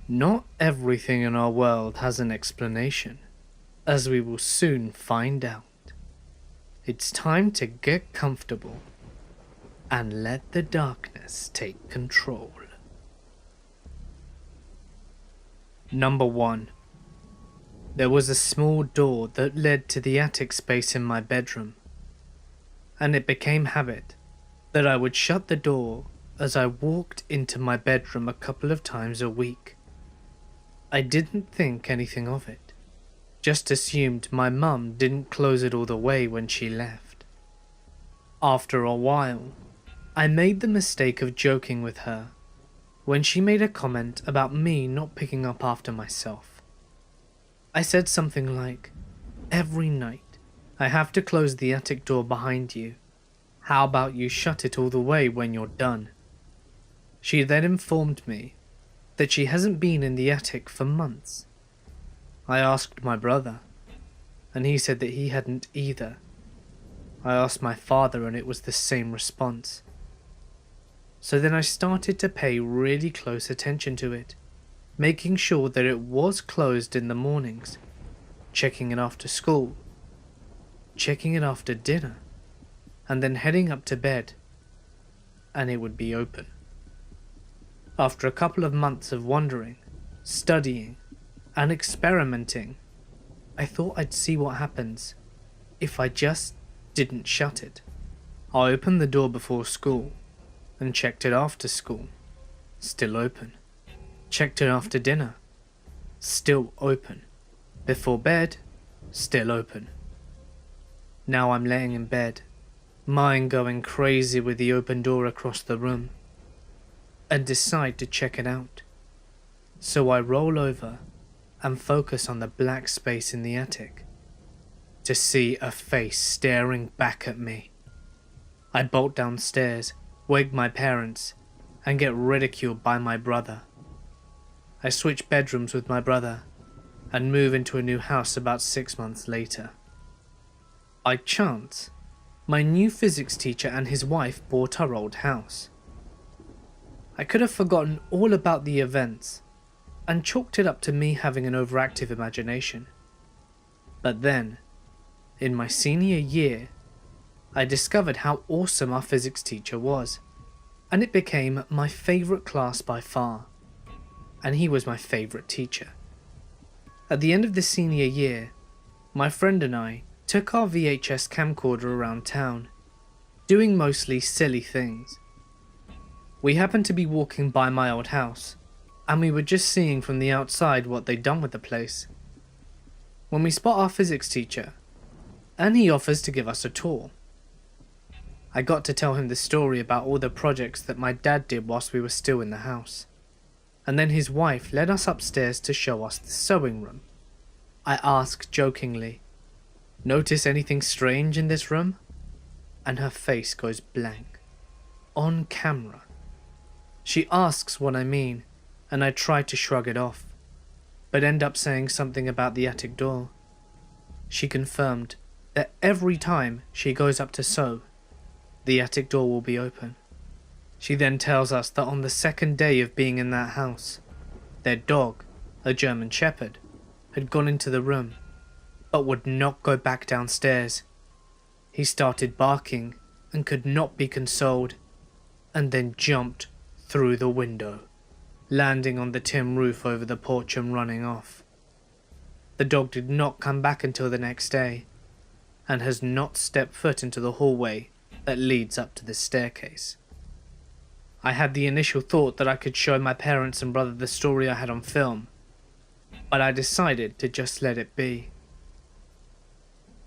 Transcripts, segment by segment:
Not everything in our world has an explanation, as we will soon find out. It's time to get comfortable and let the darkness take control. Number 1. There was a small door that led to the attic space in my bedroom, and it became habit that I would shut the door as I walked into my bedroom a couple of times a week. I didn't think anything of it, just assumed my mum didn't close it all the way when she left. After a while, I made the mistake of joking with her when she made a comment about me not picking up after myself. I said something like, "Every night I have to close the attic door behind you. How about you shut it all the way when you're done?" She then informed me that she hasn't been in the attic for months. I asked my brother, and he said that he hadn't either. I asked my father, and it was the same response. So then I started to pay really close attention to it, making sure that it was closed in the mornings, checking it after school, checking it after dinner, and then heading up to bed, and it would be open. After a couple of months of wondering, studying, and experimenting, I thought I'd see what happens if I just didn't shut it. I opened the door before school and checked it after school, still open. Checked it after dinner, still open. Before bed, still open. Now I'm laying in bed, mind going crazy with the open door across the room, and decide to check it out. So I roll over and focus on the black space in the attic to see a face staring back at me. I bolt downstairs, wake my parents, and get ridiculed by my brother. I switch bedrooms with my brother and move into a new house about 6 months later. By chance, my new physics teacher and his wife bought our old house. I could have forgotten all about the events and chalked it up to me having an overactive imagination. But then, in my senior year, I discovered how awesome our physics teacher was, and it became my favourite class by far, and he was my favourite teacher. At the end of the senior year, my friend and I took our VHS camcorder around town, doing mostly silly things. We happened to be walking by my old house, and we were just seeing from the outside what they'd done with the place, when we spot our physics teacher, and he offers to give us a tour. I got to tell him the story about all the projects that my dad did whilst we were still in the house, and then his wife led us upstairs to show us the sewing room. I asked jokingly, "Notice anything strange in this room?" And her face goes blank. On camera. She asks what I mean, and I try to shrug it off, but end up saying something about the attic door. She confirmed that every time she goes up to sew, the attic door will be open. She then tells us that on the second day of being in that house, their dog, a German Shepherd, had gone into the room, but would not go back downstairs. He started barking and could not be consoled, and then jumped through the window, landing on the tin roof over the porch and running off. The dog did not come back until the next day, and has not stepped foot into the hallway that leads up to the staircase. I had the initial thought that I could show my parents and brother the story I had on film, but I decided to just let it be.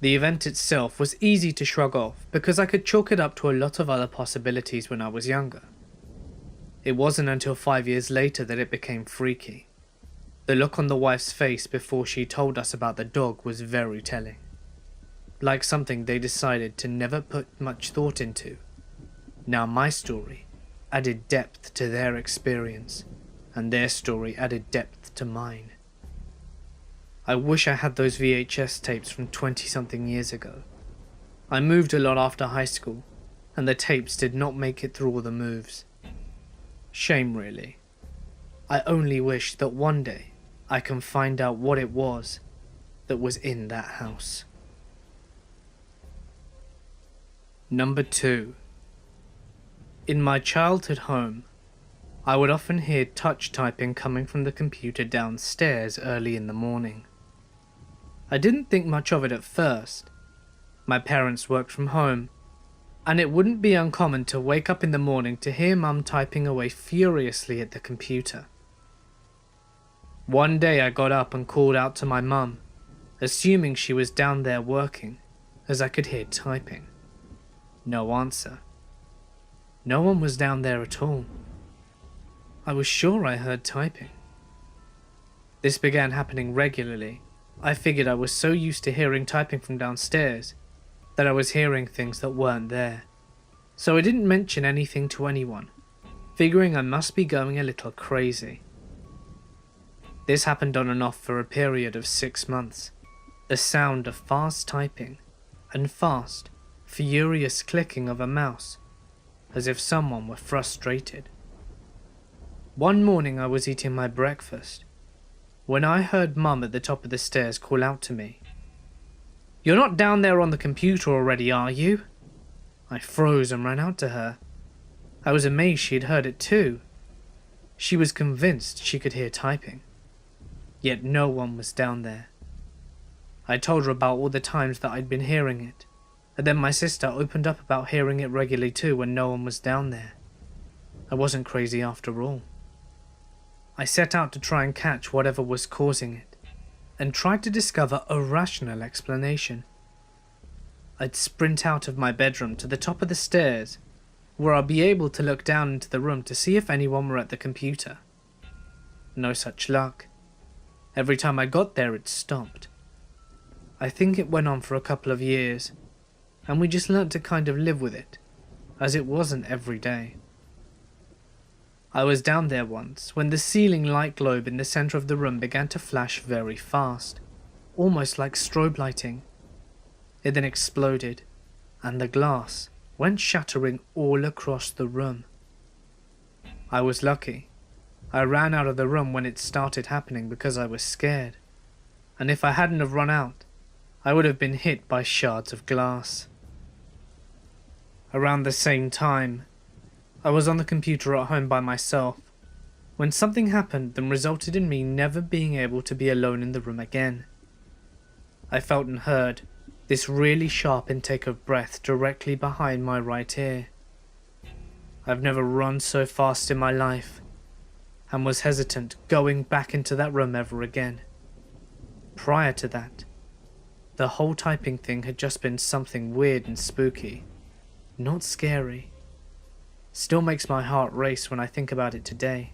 The event itself was easy to shrug off because I could chalk it up to a lot of other possibilities when I was younger. It wasn't until 5 years later that it became freaky. The look on the wife's face before she told us about the dog was very telling. Like something they decided to never put much thought into. Now my story added depth to their experience, and their story added depth to mine. I wish I had those VHS tapes from 20-something years ago. I moved a lot after high school, and the tapes did not make it through all the moves. Shame really. I only wish that one day I can find out what it was that was in that house. Number 2. In my childhood home, I would often hear touch typing coming from the computer downstairs early in the morning. I didn't think much of it at first. My parents worked from home, and it wouldn't be uncommon to wake up in the morning to hear Mum typing away furiously at the computer. One day I got up and called out to my mum, assuming she was down there working, as I could hear typing. No answer. No one was down there at all. I was sure I heard typing. This began happening regularly. I figured I was so used to hearing typing from downstairs that I was hearing things that weren't there. So I didn't mention anything to anyone, figuring I must be going a little crazy. This happened on and off for a period of 6 months. The sound of fast typing and fast, furious clicking of a mouse, as if someone were frustrated. One morning I was eating my breakfast when I heard Mum at the top of the stairs call out to me, "You're not down there on the computer already, are you?" I froze and ran out to her. I was amazed she had heard it too. She was convinced she could hear typing, yet no one was down there. I told her about all the times that I'd been hearing it, and then my sister opened up about hearing it regularly too when no one was down there. I wasn't crazy after all. I set out to try and catch whatever was causing it, and tried to discover a rational explanation. I'd sprint out of my bedroom to the top of the stairs, where I'd be able to look down into the room to see if anyone were at the computer. No such luck. Every time I got there it stopped. I think it went on for a couple of years, and we just learnt to kind of live with it, as it wasn't every day. I was down there once when the ceiling light globe in the centre of the room began to flash very fast, almost like strobe lighting. It then exploded, and the glass went shattering all across the room. I was lucky. I ran out of the room when it started happening because I was scared, and if I hadn't have run out, I would have been hit by shards of glass. Around the same time, I was on the computer at home by myself, when something happened that resulted in me never being able to be alone in the room again. I felt and heard this really sharp intake of breath directly behind my right ear. I've never run so fast in my life, and was hesitant going back into that room ever again. Prior to that, the whole typing thing had just been something weird and spooky, not scary. Still makes my heart race when I think about it today.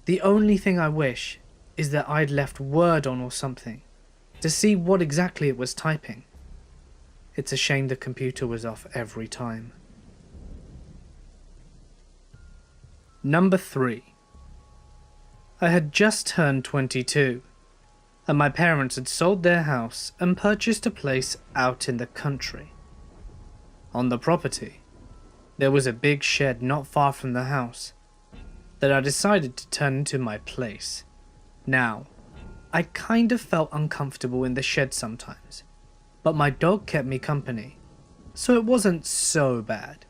The only thing I wish is that I'd left word on or something to see what exactly it was typing. It's a shame the computer was off every time. Number 3. I had just turned 22, and my parents had sold their house and purchased a place out in the country. On the property, there was a big shed not far from the house that I decided to turn into my place. Now, I kind of felt uncomfortable in the shed sometimes, but my dog kept me company, so it wasn't so bad.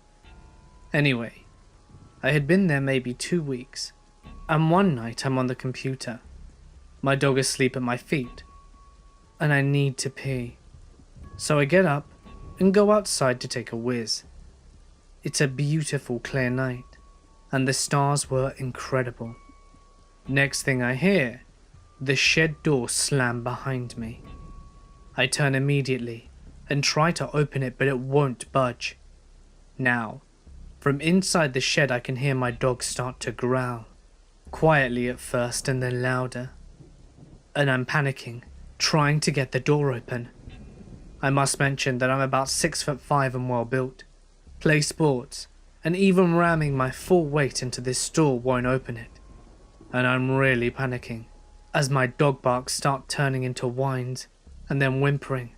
Anyway, I had been there maybe 2 weeks, and one night I'm on the computer, my dog asleep at my feet, and I need to pee. So I get up and go outside to take a whiz. It's a beautiful clear night, and the stars were incredible. Next thing I hear, the shed door slam behind me. I turn immediately and try to open it, but it won't budge. Now, from inside the shed I can hear my dog start to growl, quietly at first and then louder. And I'm panicking, trying to get the door open. I must mention that I'm about 6'5" and well built, play sports, and even ramming my full weight into this door won't open it. And I'm really panicking, as my dog barks start turning into whines, and then whimpering,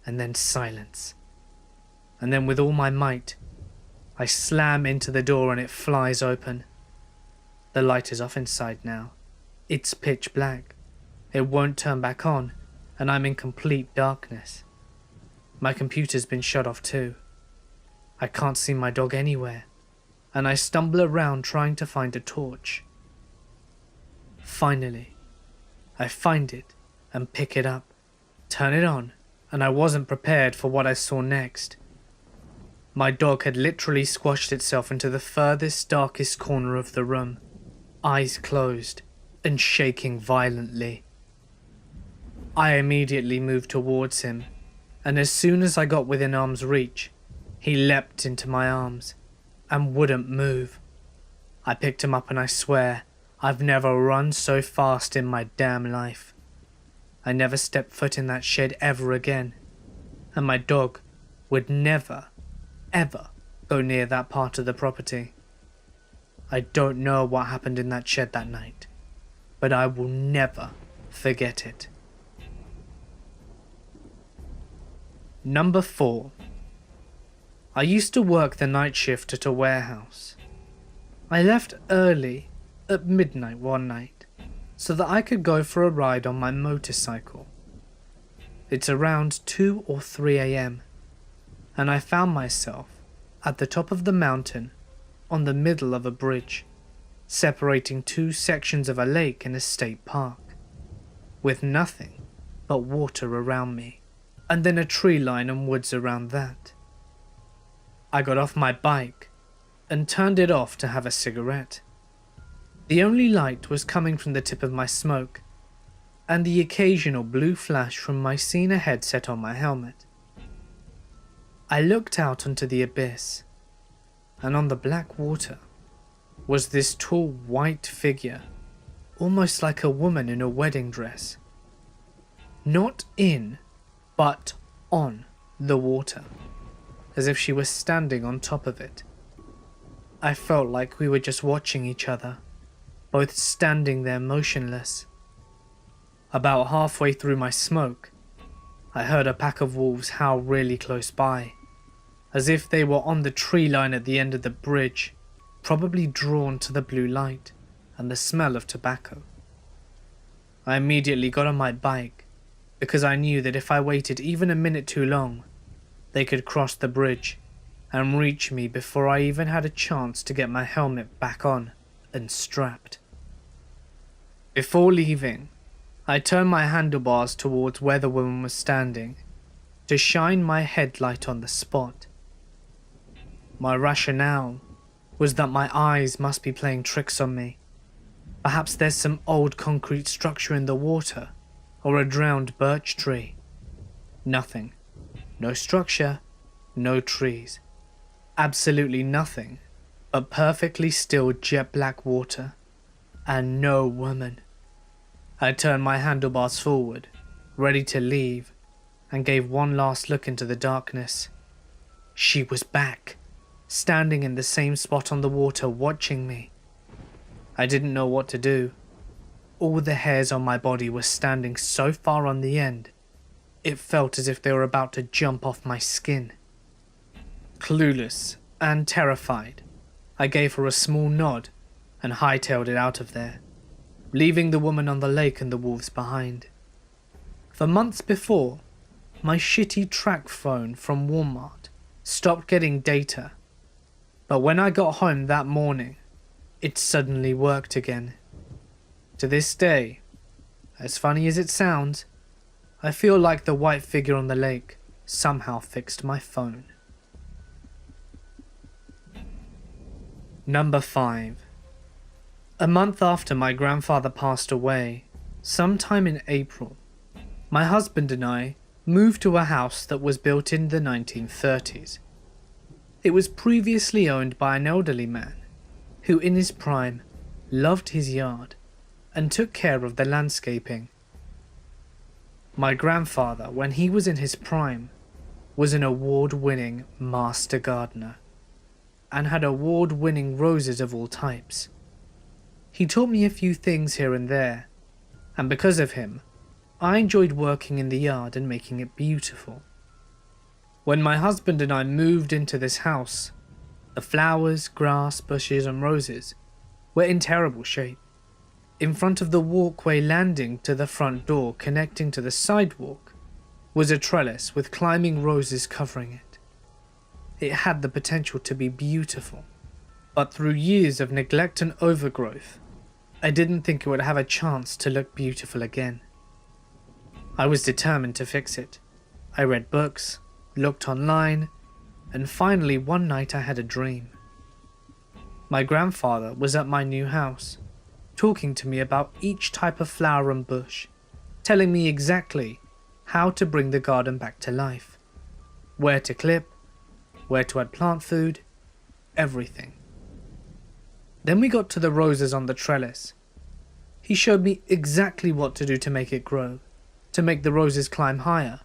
and then silence. And then with all my might, I slam into the door and it flies open. The light is off inside now. It's pitch black. It won't turn back on, and I'm in complete darkness. My computer's been shut off too. I can't see my dog anywhere, and I stumble around trying to find a torch. Finally, I find it and pick it up, turn it on, and I wasn't prepared for what I saw next. My dog had literally squashed itself into the furthest, darkest corner of the room, eyes closed and shaking violently. I immediately moved towards him, and as soon as I got within arm's reach, he leapt into my arms and wouldn't move. I picked him up and I swear I've never run so fast in my damn life. I never stepped foot in that shed ever again, and my dog would never, ever go near that part of the property. I don't know what happened in that shed that night, but I will never forget it. Number 4. I used to work the night shift at a warehouse. I left early at midnight one night so that I could go for a ride on my motorcycle. It's around 2 or 3 a.m. and I found myself at the top of the mountain on the middle of a bridge, separating two sections of a lake in a state park, with nothing but water around me, and then a tree line and woods around that. I got off my bike and turned it off to have a cigarette. The only light was coming from the tip of my smoke and the occasional blue flash from my Cena headset on my helmet. I looked out onto the abyss, and on the black water was this tall white figure, almost like a woman in a wedding dress. Not in, but on the water, as if she was standing on top of it. I felt like we were just watching each other, both standing there motionless. About halfway through my smoke, I heard a pack of wolves howl really close by, as if they were on the tree line at the end of the bridge, probably drawn to the blue light and the smell of tobacco. I immediately got on my bike, because I knew that if I waited even a minute too long, they could cross the bridge and reach me before I even had a chance to get my helmet back on and strapped. Before leaving, I turned my handlebars towards where the woman was standing to shine my headlight on the spot. My rationale was that my eyes must be playing tricks on me. Perhaps there's some old concrete structure in the water, or a drowned birch tree. Nothing. No structure, no trees. Absolutely nothing but perfectly still jet black water, and no woman. I turned my handlebars forward, ready to leave, and gave one last look into the darkness. She was back, standing in the same spot on the water watching me. I didn't know what to do. All the hairs on my body were standing so far on the end, it felt as if they were about to jump off my skin. Clueless and terrified, I gave her a small nod and hightailed it out of there, leaving the woman on the lake and the wolves behind. For months before, my shitty track phone from Walmart stopped getting data, but when I got home that morning, it suddenly worked again. To this day, as funny as it sounds, I feel like the white figure on the lake somehow fixed my phone. Number 5. A month after my grandfather passed away, sometime in April, my husband and I moved to a house that was built in the 1930s. It was previously owned by an elderly man who in his prime loved his yard and took care of the landscaping. My grandfather, when he was in his prime, was an award-winning master gardener and had award-winning roses of all types. He taught me a few things here and there, and because of him, I enjoyed working in the yard and making it beautiful. When my husband and I moved into this house, the flowers, grass, bushes and roses were in terrible shape. In front of the walkway landing to the front door connecting to the sidewalk was a trellis with climbing roses covering it. It had the potential to be beautiful, but through years of neglect and overgrowth, I didn't think it would have a chance to look beautiful again. I was determined to fix it. I read books, looked online, and finally one night I had a dream. My grandfather was at my new house, talking to me about each type of flower and bush, telling me exactly how to bring the garden back to life, where to clip, where to add plant food, everything. Then we got to the roses on the trellis. He showed me exactly what to do to make it grow, to make the roses climb higher,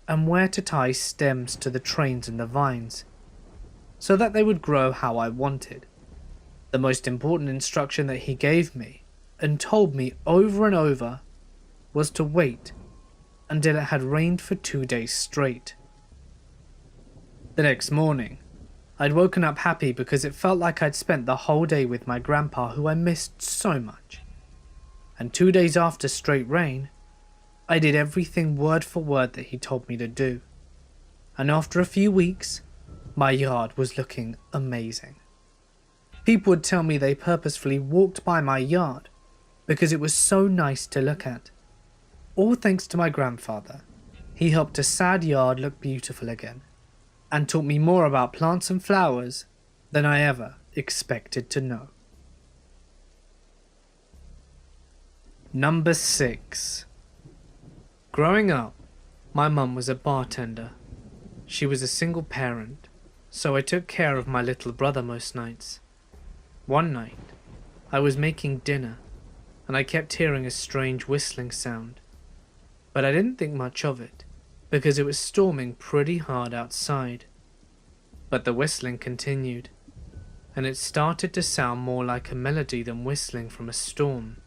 and where to tie stems to the trains and the vines, so that they would grow how I wanted. The most important instruction that he gave me, and told me over and over, was to wait until it had rained for 2 days straight. The next morning, I'd woken up happy because it felt like I'd spent the whole day with my grandpa, who I missed so much. And 2 days after straight rain, I did everything word for word that he told me to do. And after a few weeks, my yard was looking amazing. People would tell me they purposefully walked by my yard because it was so nice to look at. All thanks to my grandfather. He helped a sad yard look beautiful again, and taught me more about plants and flowers than I ever expected to know. Number 6. Growing up, my mum was a bartender. She was a single parent, so I took care of my little brother most nights. One night, I was making dinner, and I kept hearing a strange whistling sound, but I didn't think much of it, because it was storming pretty hard outside. But the whistling continued, and it started to sound more like a melody than whistling from a storm.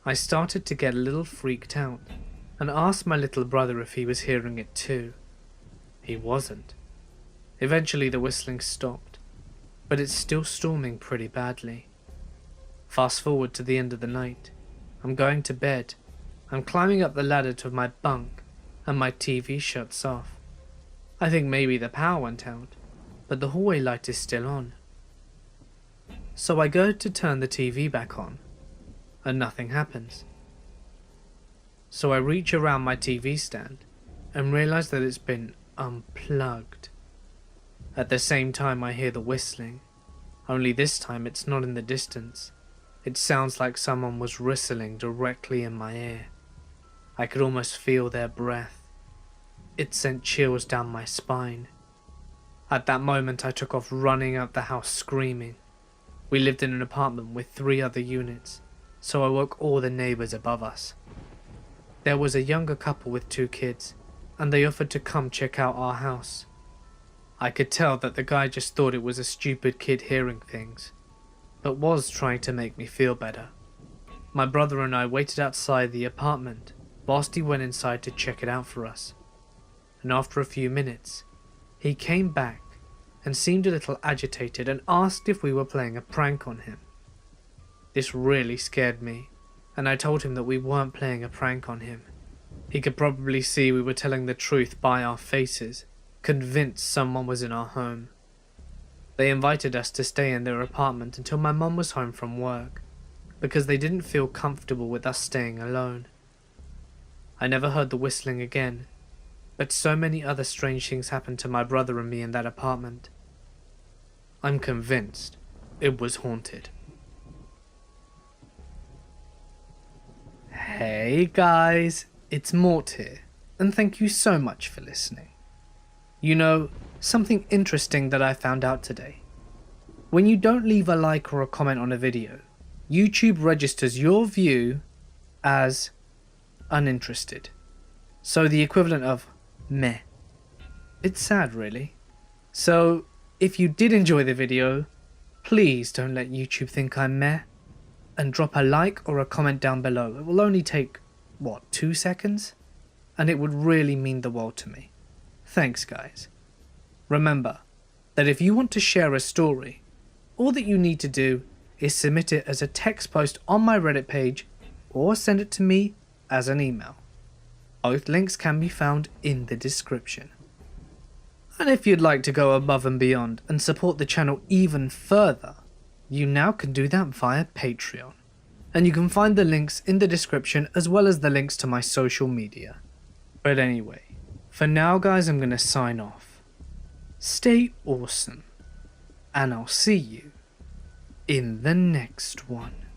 I started to get a little freaked out, and asked my little brother if he was hearing it too. He wasn't. Eventually the whistling stopped, but it's still storming pretty badly. Fast forward to the end of the night. I'm going to bed. I'm climbing up the ladder to my bunk, and my TV shuts off. I think maybe the power went out, but the hallway light is still on. So I go to turn the TV back on, and nothing happens. So I reach around my TV stand, and realize that it's been unplugged. At the same time I hear the whistling, only this time it's not in the distance. It sounds like someone was whistling directly in my ear. I could almost feel their breath. It sent chills down my spine. At that moment I took off running out the house screaming. We lived in an apartment with 3 other units, so I woke all the neighbours above us. There was a younger couple with 2 kids, and they offered to come check out our house. I could tell that the guy just thought it was a stupid kid hearing things, but was trying to make me feel better. My brother and I waited outside the apartment whilst he went inside to check it out for us. And after a few minutes, he came back and seemed a little agitated and asked if we were playing a prank on him. This really scared me, and I told him that we weren't playing a prank on him. He could probably see we were telling the truth by our faces, convinced someone was in our home. They invited us to stay in their apartment until my mum was home from work, because they didn't feel comfortable with us staying alone. I never heard the whistling again, but so many other strange things happened to my brother and me in that apartment. I'm convinced it was haunted. Hey guys, it's Mort here, and thank you so much for listening. You know, something interesting that I found out today. When you don't leave a like or a comment on a video, YouTube registers your view as uninterested. So the equivalent of meh. It's sad really. So if you did enjoy the video, please don't let YouTube think I'm meh, and drop a like or a comment down below. It will only take, 2 seconds? And it would really mean the world to me. Thanks guys. Remember that if you want to share a story, all that you need to do is submit it as a text post on my Reddit page or send it to me as an email. Both links can be found in the description. And if you'd like to go above and beyond and support the channel even further, you now can do that via Patreon. And you can find the links in the description as well as the links to my social media. But anyway, for now guys, I'm going to sign off. Stay awesome, and I'll see you in the next one.